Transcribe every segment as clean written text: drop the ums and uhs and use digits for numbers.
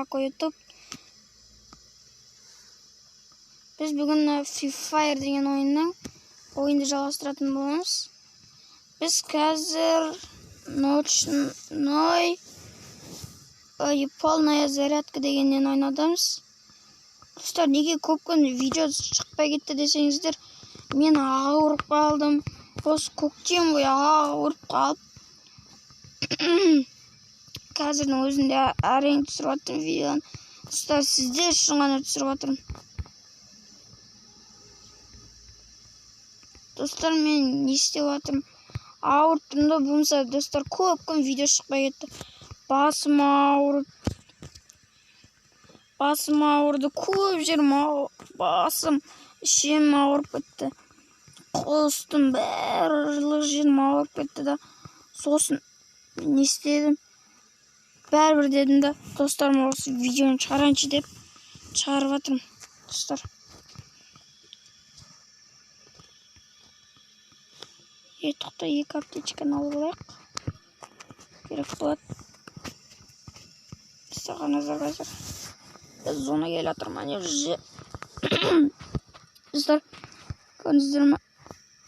YouTube. Biz bugün Free Fire деген oyundu жалғастыратын боламыз. Biz қазір ночной и полная зарядка дегеннен ойнадымыз. Достар, неге көп күн видео шықпай кетті десеңіздер, мен ауырып қалдым. Осы көктем бойы ауырып қалып, қазірдің өзінде әрең түсіріп жатырмын видеоны. Достар, сіздер үшін ғана түсіріп жатырмын. Достар, мен не істеп жатырмын? Ауырып тұрмын да, болмаса достар, көп күн видео шықпай кетті. Басым ауырды, көп жерім басым, ішем ауырып кетті. Қостым, барлық жерім ауырып кетті да. Сосын не істедім? Бәрібір дедім да, достарым осы видеоны шығараншы деп шығарып жатырмын. Достар, тоқта, 2 аптечканы алып алайық. Керек болады. Сағаныздар қазір. Біз зона келе жатырмын, не уже. Достар, көрдіңіздер ме?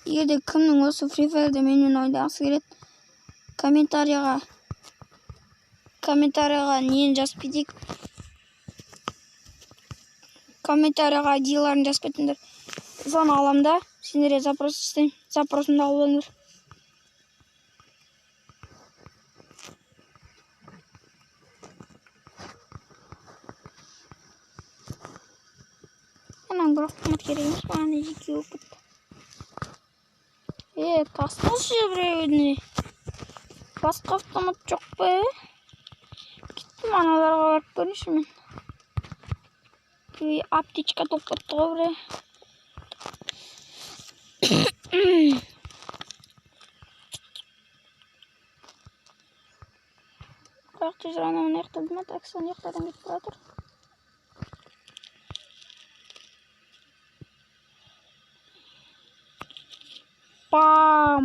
Егерде кімнің осы Free Fire'да менімен ойнағысы келеді, комментарияға нені жазып кетейік. Комментарияға ID-ларын жазып кетіңдер. Соны аламын да, сендерге запрос істеймін. Запросымды алып алыңдар. Анан бір автомат керек емес, маған жеке опыт. Тасташы біреуіне. Басқа автомат жоқ па? Кеттім, аналарға барып көрінші мен. Аптечка тоқтатты ғой біреу. Қаяқты жүр, анауын аяқтады ма? Таксон аяқтадан кетіп жатыр. Бам!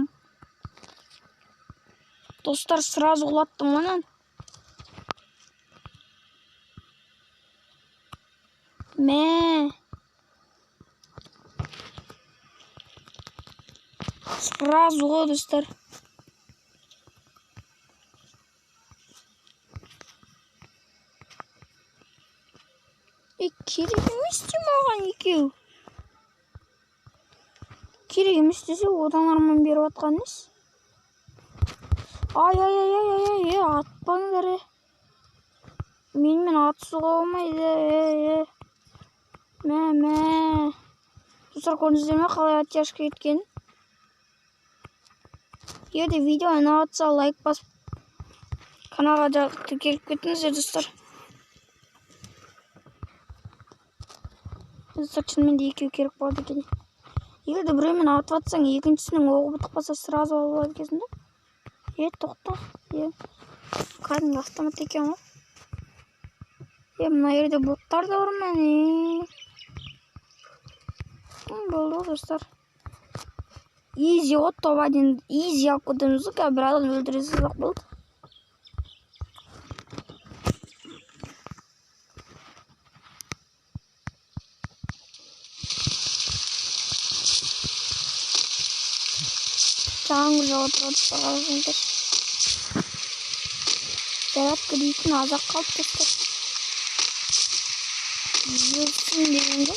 Достар, сразу құлаттым онан. Сразу ғой, достар. Керек емес те маған екеу. Керек емес десе, одан арман беріп атқан нес. Ай, атпаңдар. Менімен атысуға болмайды. Достар, көрдіңіздер ме қалай оттяжка кеткен? Егерде видео ұнап жатса, лайк басып, каналға тіркеліп кетіңіздер, достар. Достар, шынымен де екеу керек болады екен. Егерде біреумен атып жатсаң, екіншісінің оғы бітіп сразу алып алады екенсің да. Тоқта. Кәдімгі автомат екен ғой. Мына жерде боттар да бар ма? Болды ғой, достар. Изи отто один. Изи алып көтеміз ғой, бір адам өлтіресіз ақ болды. Жаңғы жауап тұрады қарасыңдар. Зарядка дейтін азақ қалып достар. Жүрсін дегенде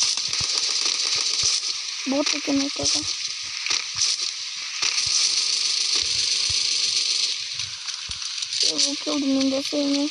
бот екен айтады. Келді мен де сөйме.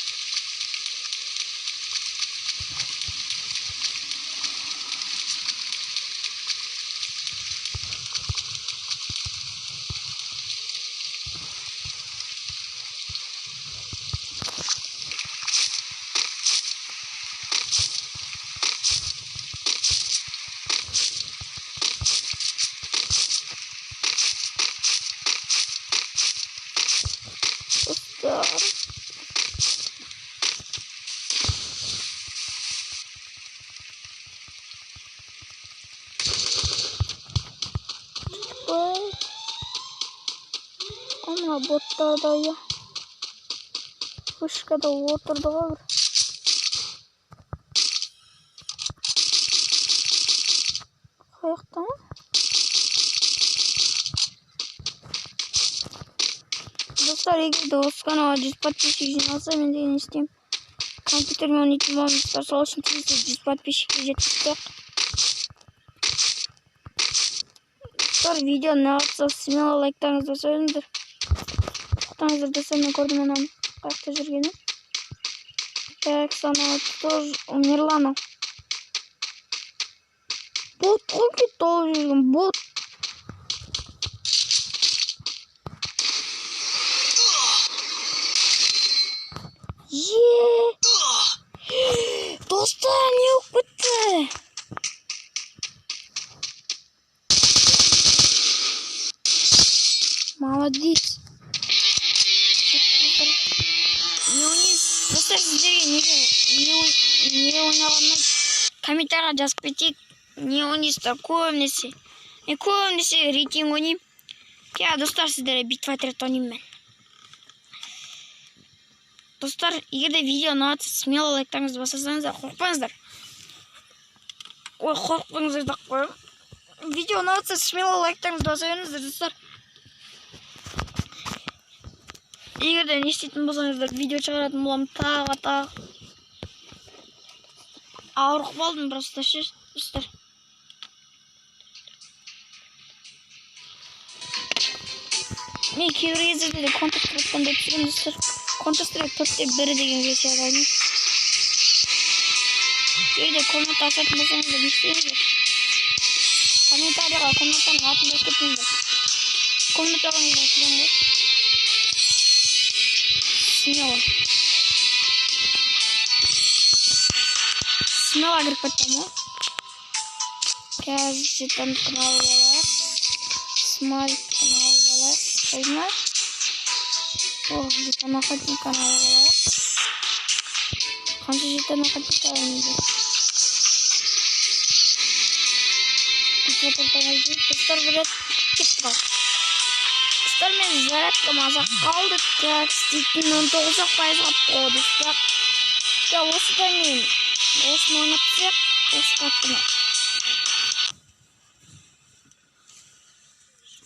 Ama botlar da ya. Fışkada отырды ғой бір. Dostlar егер де осы каналға 100 подписчик жиналса мен деген істеймін. Компьютермен ойнайтын боламын достар. Сол үшін тезірек 100 подписчикке жеткіздік. Достар видео ұнағатса смело лайктарыңызды басыңыздар. Тоқтаңыздар достар, мен көрдім ананы қаяқта жүргенін. Так, санаға тоже умерла. Бот қой кетті ол жүрген бот. Достар, не болып кетті? Молодец. Достар, сіздерге не ойнағанын комментарийға жазып кетейік. Не ойнайсыздар? Көбінесе рейтинг ойнаймын. Достар, сіздерге битфайтер ойнаймын мен. Достар, егер де видео ұнағатса смело лайктарыңызды бассаңыздар, қорықпаңыздар. Ой, қорықпаңыздар да қойым. Видео ұнағатса смело лайктарыңызды басыңыздар, достар. Егер де не істейтін болсаңыздар, видео шығаратын боламын тағы. Ауырып қалдым просто ше, достар. Мен кейбір кездерде де Counter-Strike'тан деп түсіремін, достар. Counter-Strike 4-1 деген версия алайын. Егер де коммент ашатын болсаңыздар, не істейсіздер? Комментарийға комменттардың атын жазып кетіңіздер. Коммент алыңыздар, күтемін ғой. Смело кіріп кеттім ғой. Қазір жетен каналы болайық. Смайлик каналы болайық. Қойма. Жетен охотник каналы болайық. Қанша жетен охотник каналы. Достар бірет кетті қал. Достар, мен зарядкам азақ қалды. Так, істейтін 19-ақ пайыз қапты ғой, достар. Осыдан кейін осыны ойнатсақ, осы қаттыны.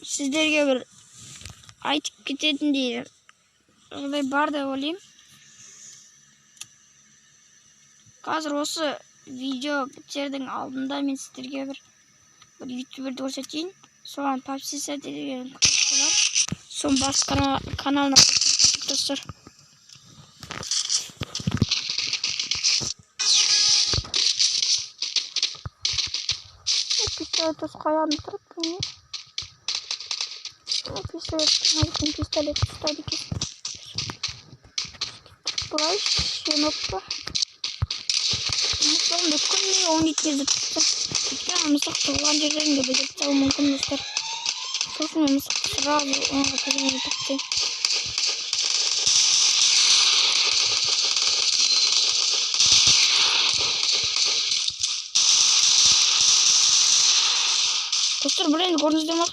Сіздерге бір айтып кететіндей жағдай бар деп ойлаймын. Қазір осы видео бітердің алдында мен сіздерге бір ютуберді көрсетейін. Соған подписаться деген кнопка бар. Соның бас каналына достар. Пистолет қоямын тұрып көне. Пистолет ұстайды кесіп. Бұлай шеноппа. Мысалында күніне ойнайтын кезде тұстар. Өйткені мысық тұрған жердерінде бөліп тауы мүмкін достар. Сосын мысық сразу оңға көзіне тұқтайын. Достар, білейін, көрініздер ма?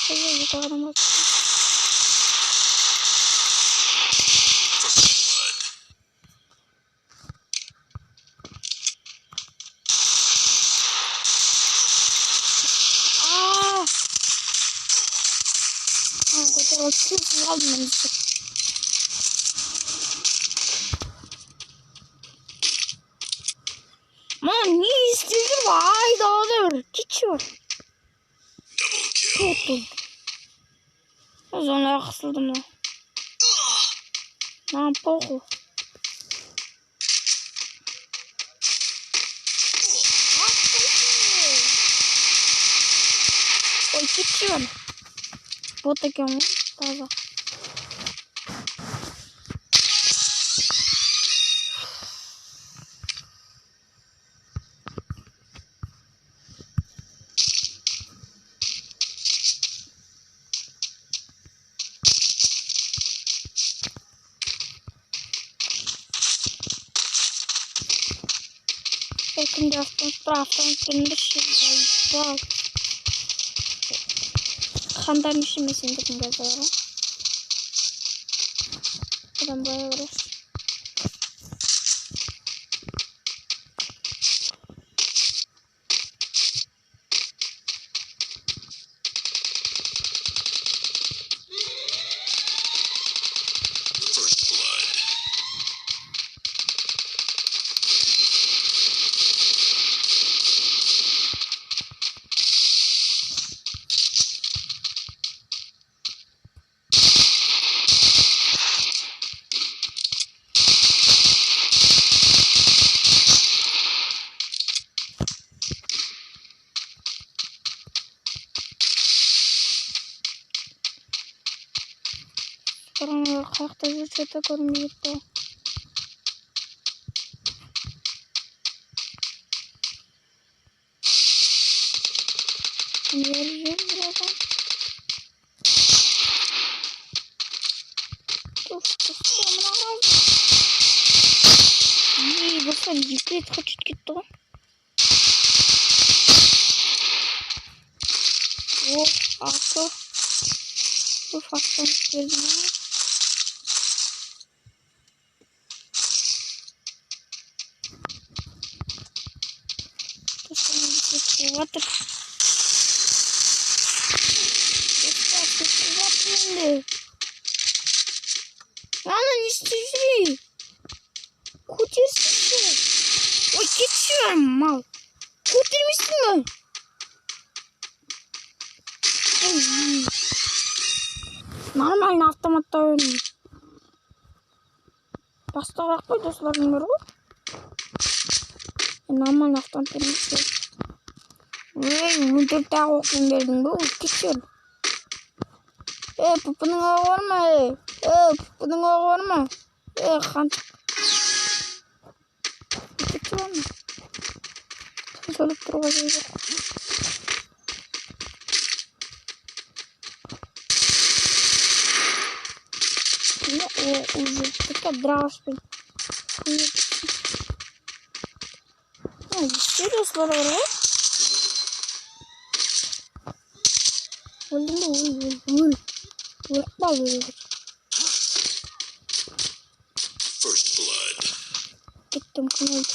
Көтеріп қалдым мен істеп. Мам, не істейді ба? Айда бір кетші бар. Көттім. Зонаға қысылдым ба? Нам похуй. Ой, кетші бар. Вот екен ғой, таза. Ekinde автоматтан кімді шебай. Қандарын ішемесен дейтін кезде бар. Одан бая көрес. достар, қайықта жүрсе де көрінбей кетті. Жер біраздан. Достар, мына қарайды. Достар, 2 рет қачет кетті ғой. Ақы. Бұл фактан берді ма? Достар, кетіп жатыр. Достар, кетіп жатыр енді. Ана, не істеп жүрей? Көтерсінші. Ой, кетші бар, мал. Көтермесің бе? Нормально автоматта ойнайын. Бастағырақ қой, достарым бар ғой. Нормально автомат бермесе. Ой, 14 тағы оқын бердің бе? Кетші бар. Пұпының оғы бар ма? Пұпының оғы бар ма? Қантық. Кетші бар ма? Сөйлеп тұруға жай жоқ. Уже такая драшпень. Серьезно, говорю? First blood. Gittim kanalda.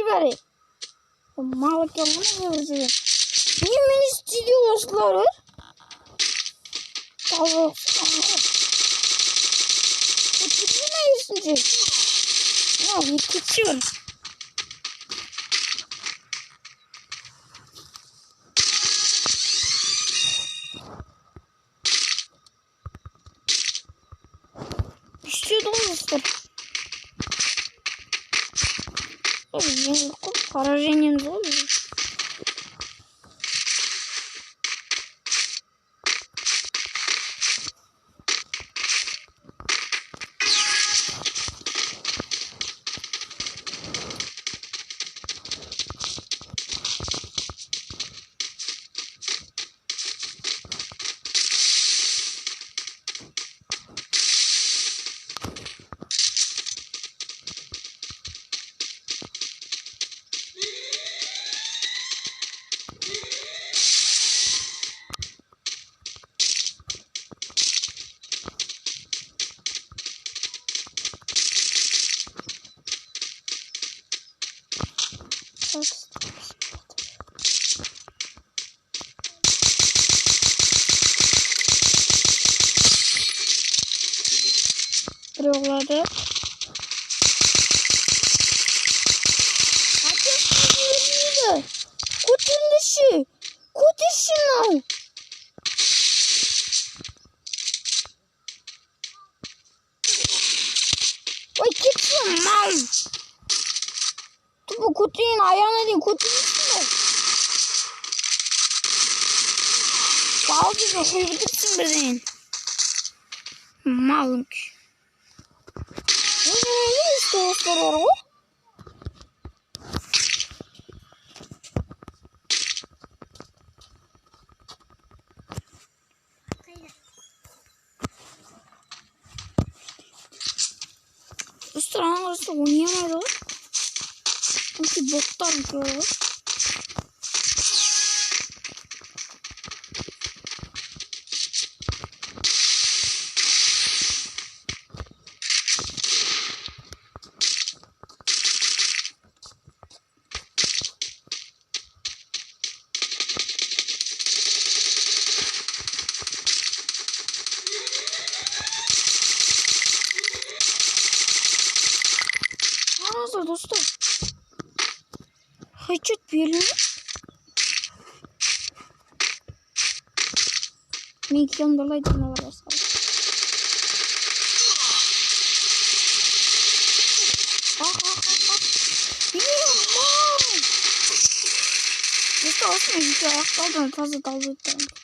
Бәрі. Малы келмені көрсеген. Немен істейді осылар өр? Талып. Көтірді ма есінде? Кетші бар.Üştüydü olmuştur. Поражением злобы. Buralarda ateşli kutunuşu kutusunu oy gitsin mal bu kutunun ayağına değil kutunun bazı da huybitirsin birden malım ki ne istiyorsun orada? Üstüne arası oynayamadı. Çünkü botlar böyle. Arası dostum. Headshot verelim. Ben iki yandalaydım arası. осымен видео аяқталды таза талып өтті